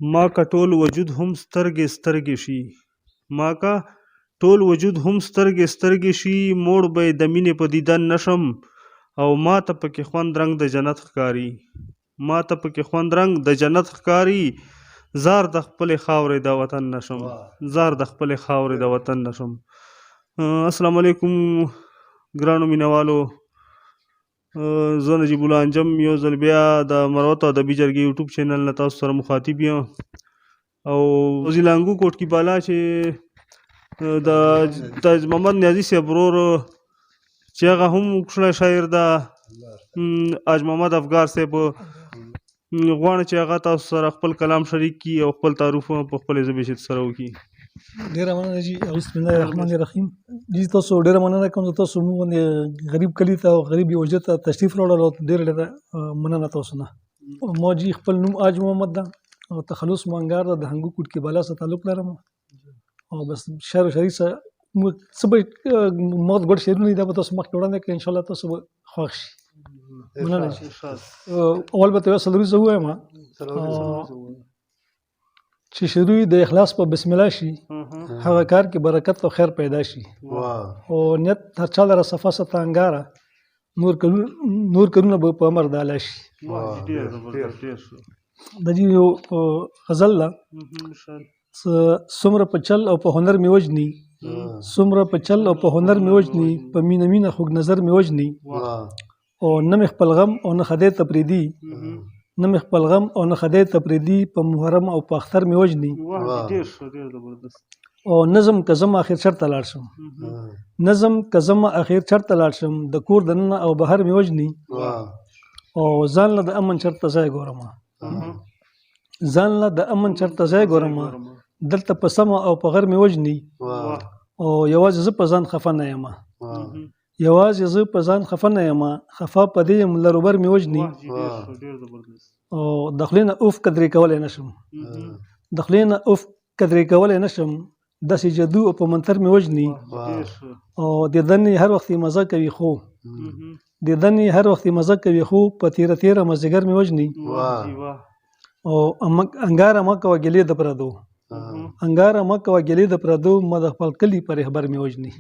ما که ټول وجود هم سترګې سترګې شي ما که ټول وجود هم سترګې سترګې شي موړ به یې د مینې په دیدن نشم او ما ته پکې خوند رنګ د جنت ښکاري ما ته پکې خوند رنګ د جنت ښکاري زار د خپلې خاورې د وطن نشم زار د خپلې خاورې د وطن نشم. السلام علیکم ګرانو مینوالو، زه نجیب الله انجم یو ځل بیا د مروت ادبي جرګې یوټیوب چینل نه تاسو سره مخاطب یم او زیلانګو کوټ کې بالا چې د تاج محمد نیازي صاحب ورور چې هغه هم کښلی شاعر ده حاج محمد افګار صاحب غواړم چې هغه تاسو سره خپل کلام شریک کړي او خپل تعارف په خپلې ژبې سره وکړي. ډېره مننه جي. بسم الله الرحمن الرحیم. جي تاسو ډېره مننه کوم تاسو موږ غریب کلي ته او غریب وجود ته تشریف راوړل او ډېره مننه تاسو نه. ما جي خپل نوم حاج محمد ده او تخلص مانګار ده د هنګو کوټ کې بالا سره تعلق لرم او بس شعر و شاعري سره څه به ما ګډ شعرونه دي دا به تاسو مخکې وړاندې کړئ انشاءالله تاسو به خوښ شي. مننه جي. اول به ته یو سلوري زه ووایم چې شروع د اخلاص په بسم الله شي هغه کار کې برکت او خیر پیدا شي او نیت هر چا لره صفا ست انګاره نور کارونه به په امر د الله شي. د دې یو غزل ده څومره په چل او په هنر مې وجني څومره په چل او په هنر مې وجني په مینه مینه خوږ نظر مې وجني او نه مې خپل غم او نه خدای ته پرېږدي نه مې خپل غم او نه خدای ته پرېږدي په محرم او په اختر مې وجني او نظم که زما اخر چرته لاړ شم نظم که زما اخر چرته لاړ شم د کور دننه او بهر مې وجني او ځان له د امن چرته ځای ګورم ځان له د امن چرته ځای ګورم دلته په سمه او په غر مې وجني او یوازې زه په ځان خفه نه یم یوازې زه په ځان خفه نه یم خفه په دې یم لروبر مې وجني او د خولې نه اوف قدرې کولی نه شم د خولې نه اوف قدرې کولی نه شم داسې جادو او په منتر مې وجني او د دنې هر وخت مزه کوي خو د دنې هر وخت مزه کوي خو په تیره تیره مازدیګر مې وجني او انګاره مه کوه ګیلې د پردو انګاره مه کوه ګیلې د پردو ما د خپل کلي په رهبر مې وجني.